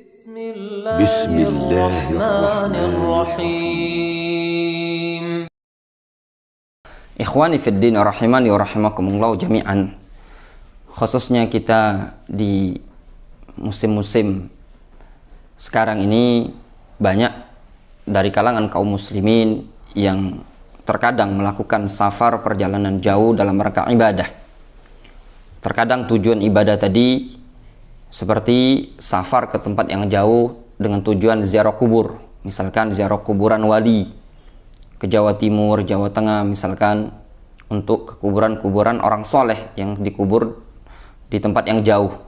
Bismillahirrahmanirrahim. Ikhwani fid din rahimani wa rahimakumullah jami'an. Khususnya kita di musim-musim sekarang ini banyak dari kalangan kaum muslimin yang terkadang melakukan safar perjalanan jauh dalam rangka ibadah. Terkadang tujuan ibadah tadi seperti safar ke tempat yang jauh dengan tujuan ziarah kubur, misalkan ziarah kuburan wali ke Jawa Timur, Jawa Tengah, misalkan untuk ke kuburan-kuburan orang soleh yang dikubur di tempat yang jauh.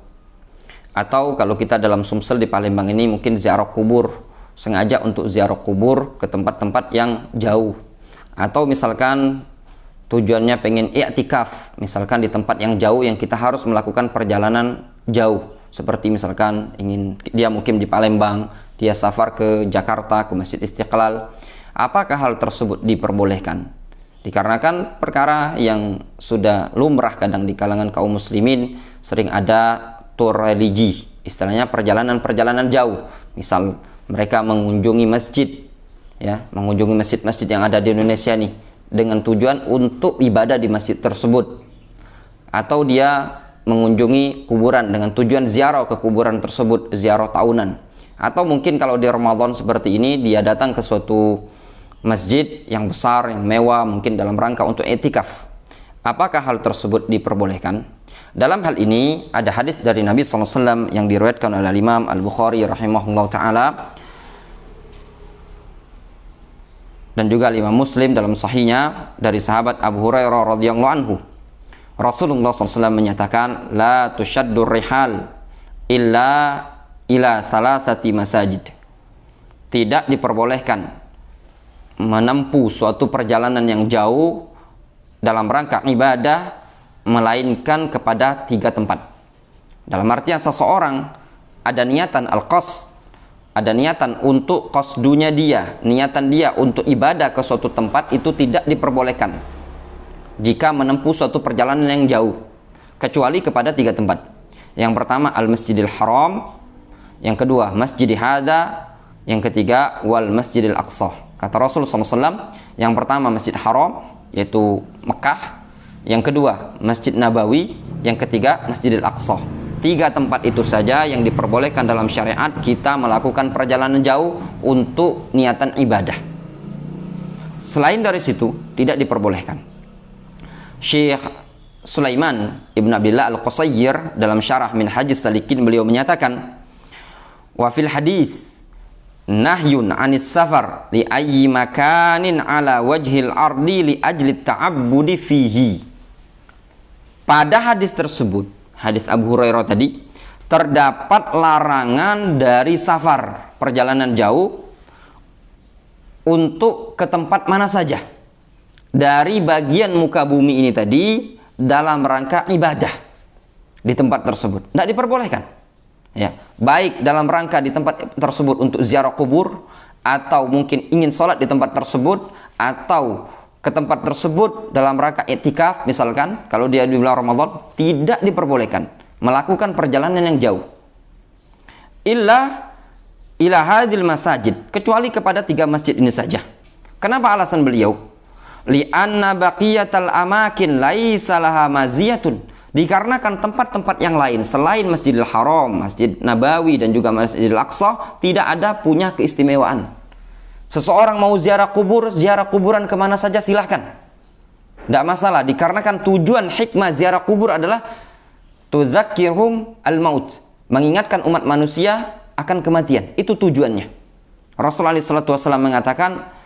Atau kalau kita dalam Sumsel di Palembang ini mungkin ziarah kubur, sengaja untuk ziarah kubur ke tempat-tempat yang jauh. Atau misalkan tujuannya pengen i'tikaf, misalkan di tempat yang jauh yang kita harus melakukan perjalanan jauh. Seperti misalkan dia mukim di Palembang, dia safar ke Jakarta, ke Masjid Istiqlal. Apakah hal tersebut diperbolehkan? Dikarenakan perkara yang sudah lumrah kadang di kalangan kaum muslimin, sering ada tur religi, istilahnya perjalanan-perjalanan jauh. Misal mereka mengunjungi masjid, ya, mengunjungi masjid-masjid yang ada di Indonesia nih, dengan tujuan untuk ibadah di masjid tersebut. Atau dia mengunjungi kuburan dengan tujuan ziarah ke kuburan tersebut, ziarah tahunan. Atau mungkin kalau di Ramadan seperti ini dia datang ke suatu masjid yang besar, yang mewah, mungkin dalam rangka untuk i'tikaf. Apakah hal tersebut diperbolehkan? Dalam hal ini ada hadis dari Nabi SAW yang diriwayatkan oleh Imam Al-Bukhari rahimahullah ta'ala dan juga Imam Muslim dalam sahihnya dari sahabat Abu Hurairah radhiyallahu anhu. Rasulullah SAW menyatakan, la tushaddur rihal illa ila salasati masajid. Tidak diperbolehkan menempuh suatu perjalanan yang jauh dalam rangka ibadah melainkan kepada 3 tempat. Dalam artian seseorang ada niatan al-qasd, ada niatan untuk qasdunya dia, niatan dia untuk ibadah ke suatu tempat, itu tidak diperbolehkan jika menempuh suatu perjalanan yang jauh, kecuali kepada 3 tempat. Yang pertama Al-Masjidil Haram, yang kedua Masjidil Hadza, yang ketiga wal Masjidil Aqsa. Kata Rasulullah SAW, yang pertama Masjid Haram yaitu Mekah, yang kedua Masjid Nabawi, yang ketiga Masjidil Aqsa. 3 tempat itu saja yang diperbolehkan dalam syariat kita melakukan perjalanan jauh untuk niatan ibadah. Selain dari situ tidak diperbolehkan. Syekh Sulaiman Ibn Abdillah Al-Qusayyir dalam syarah Minhajis Salikin beliau menyatakan, wa fil hadis nahyun anis safar li ayyi makanin ala wajhil ardi li ajli ta'abbudi fihi. Pada hadis tersebut, hadis Abu Hurairah tadi, terdapat larangan dari safar, perjalanan jauh, untuk ke tempat mana saja dari bagian muka bumi ini tadi dalam rangka ibadah di tempat tersebut. Tidak diperbolehkan, ya, baik dalam rangka di tempat tersebut untuk ziarah kubur, atau mungkin ingin sholat di tempat tersebut, atau ke tempat tersebut dalam rangka i'tikaf, misalkan kalau dia di bulan Ramadan, tidak diperbolehkan melakukan perjalanan yang jauh illa hadhil masajid, kecuali kepada 3 masjid ini saja. Kenapa alasan beliau? Li'anna baqiyatal amakin laisa laha maziyatun. Dikarenakan tempat-tempat yang lain selain Masjidil Haram, Masjid Nabawi dan juga Masjidil Aqsa tidak ada punya keistimewaan. Seseorang mau ziarah kuburan kemana saja silahkan, tidak masalah. Dikarenakan tujuan hikmah ziarah kubur adalah tudzakkirhum al-maut, mengingatkan umat manusia akan kematian. Itu tujuannya. Rasulullah SAW mengatakan,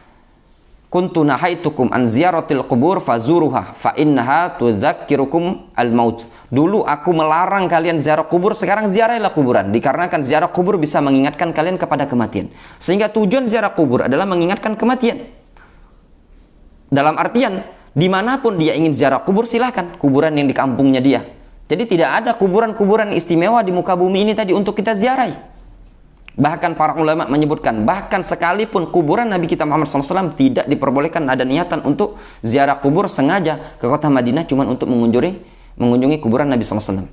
kuntu nahaitukum an ziyaratil qubur fazuruha fa innaha tudzakkirukum al-maut. Dulu aku melarang kalian ziarah kubur, sekarang ziarahilah kuburan. Dikarenakan ziarah kubur bisa mengingatkan kalian kepada kematian. Sehingga tujuan ziarah kubur adalah mengingatkan kematian. Dalam artian, dimanapun dia ingin ziarah kubur silahkan, kuburan yang di kampungnya dia. Jadi tidak ada kuburan-kuburan istimewa di muka bumi ini tadi untuk kita ziarahi. Bahkan para ulama menyebutkan, bahkan sekalipun kuburan Nabi kita Muhammad SAW tidak diperbolehkan ada niatan untuk ziarah kubur sengaja ke kota Madinah cuma untuk mengunjungi kuburan Nabi SAW.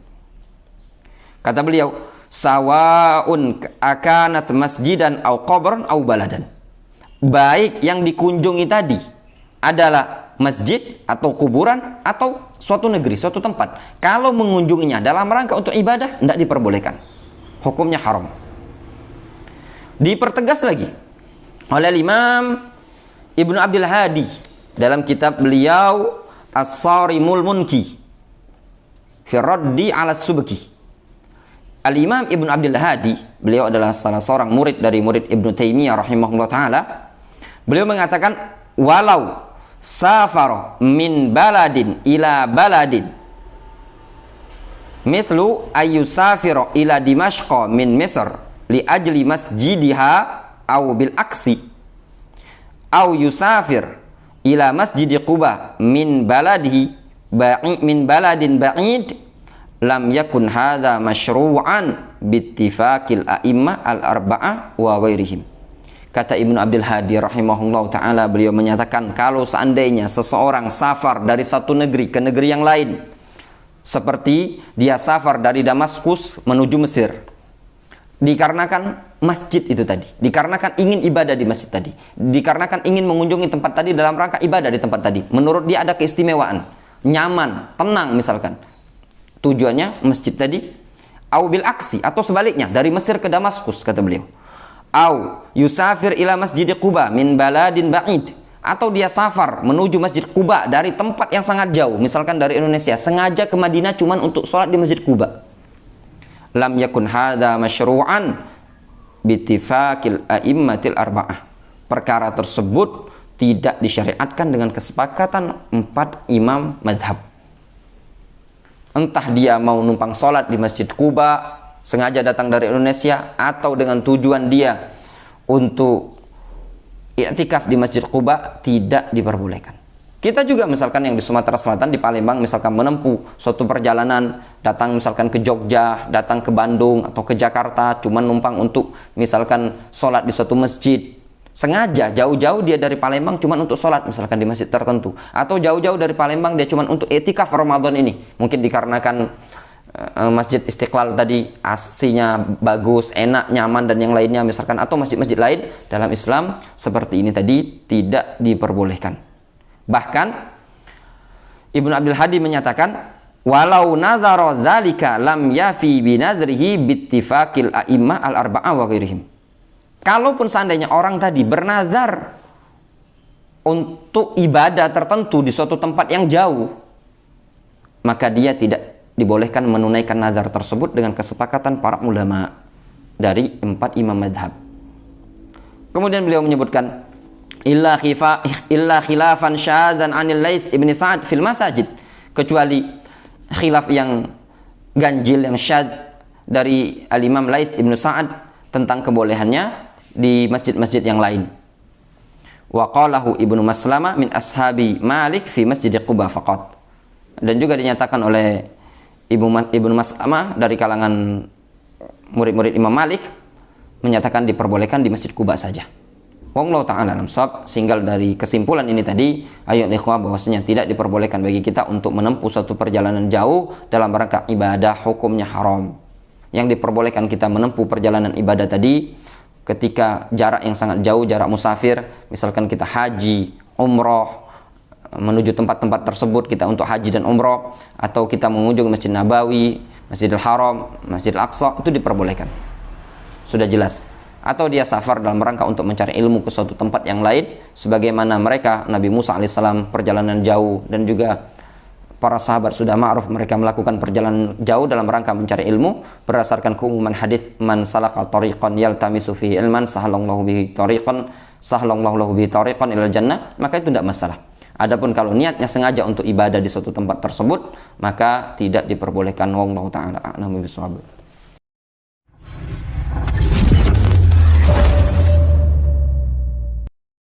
Kata beliau, sawaun akanat masjidan au qabran au baladan. Baik yang dikunjungi tadi adalah masjid atau kuburan atau suatu negeri, suatu tempat. Kalau mengunjunginya dalam rangka untuk ibadah, tidak diperbolehkan. Hukumnya haram. Dipertegas lagi oleh Imam Ibnu Abdul Hadi dalam kitab beliau As-Sarimul Munki fi Raddi 'ala Subki. Al-Imam Ibnu Abdul Hadi, beliau adalah salah seorang murid dari murid Ibnu Taimiyah rahimahullah taala. Beliau mengatakan, walau safara min baladin ila baladin mithlu ayyusafira ila Dimashqa min Misr li ajli masjidiha aw bil aksi aw yusafir ila masjid Quba min baladihi min baladin ba'id lam yakun hadza masyru'an bittifaqil a'immah al-arba'ah wa ghairihim. Kata Ibnu Abdul Hadi rahimahullah ta'ala, beliau menyatakan kalau seandainya seseorang safar dari satu negeri ke negeri yang lain, seperti dia safar dari Damaskus menuju Mesir, dikarenakan masjid itu tadi, dikarenakan ingin ibadah di masjid tadi, dikarenakan ingin mengunjungi tempat tadi dalam rangka ibadah di tempat tadi, menurut dia ada keistimewaan, nyaman, tenang misalkan, tujuannya masjid tadi, au bil aksi, atau sebaliknya dari Mesir ke Damaskus, kata beliau, au yusafir ila masjid Quba min baladin ba'id, atau dia safar menuju masjid Quba dari tempat yang sangat jauh, misalkan dari Indonesia sengaja ke Madinah cuman untuk sholat di masjid Quba, lam yakun hadza masyru'an bittifaqil a'immatil arba'ah. Perkara tersebut tidak disyariatkan dengan kesepakatan 4 imam mazhab. Entah dia mau numpang sholat di masjid Quba, sengaja datang dari Indonesia, atau dengan tujuan dia untuk i'tikaf di masjid Quba, tidak diperbolehkan. Kita juga misalkan yang di Sumatera Selatan, di Palembang misalkan menempuh suatu perjalanan, datang misalkan ke Jogja, datang ke Bandung atau ke Jakarta, cuman numpang untuk misalkan sholat di suatu masjid, sengaja jauh-jauh dia dari Palembang cuman untuk sholat misalkan di masjid tertentu, atau jauh-jauh dari Palembang dia cuman untuk i'tikaf Ramadan ini, mungkin dikarenakan Masjid Istiqlal tadi aslinya bagus, enak, nyaman dan yang lainnya misalkan, atau masjid-masjid lain, dalam Islam seperti ini tadi tidak diperbolehkan. Bahkan Ibnu Abdul Hadi menyatakan, walau nazara dzalika lam yafi binazrihi bittifaqil a'immah al-arba'ah wa ghairihim. Kalaupun seandainya orang tadi bernazar untuk ibadah tertentu di suatu tempat yang jauh, maka dia tidak dibolehkan menunaikan nazar tersebut dengan kesepakatan para ulama dari 4 imam madhab. Kemudian beliau menyebutkan, illa khilafan syadzan anil Laits ibn Sa'ad fil masajid, kecuali khilaf yang ganjil, yang syadz dari al-imam Laits ibn Sa'ad tentang kebolehannya di masjid-masjid yang lain. Wa qalahu Ibnu Maslamah min ashabi Malik fi masjid Quba faqat. Dan juga dinyatakan oleh Ibnu Mas'amah dari kalangan murid-murid Imam Malik menyatakan diperbolehkan di masjid Quba saja. Wallahu ta'ala alam shawab. Sehingga dari kesimpulan ini tadi, ayat ikhwah, bahwasanya tidak diperbolehkan bagi kita untuk menempuh suatu perjalanan jauh dalam rangka ibadah, hukumnya haram. Yang diperbolehkan kita menempuh perjalanan ibadah tadi ketika jarak yang sangat jauh, jarak musafir, misalkan kita haji, umroh, menuju tempat-tempat tersebut kita untuk haji dan umroh, atau kita mengunjungi Masjid Nabawi, Masjidil Haram, Masjidil Aqsa, itu diperbolehkan, sudah jelas. Atau dia safar dalam rangka untuk mencari ilmu ke suatu tempat yang lain, sebagaimana mereka Nabi Musa alaihissalam perjalanan jauh, dan juga para sahabat sudah ma'ruf mereka melakukan perjalanan jauh dalam rangka mencari ilmu berdasarkan keumuman hadis, man salaka tariqan yaltamisu fihi ilman sahalallahu bihi tariqan ilal jannah, maka itu tidak masalah. Adapun kalau niatnya sengaja untuk ibadah di suatu tempat tersebut, maka tidak diperbolehkan. Wallahu ta'ala a'lamu bishawab.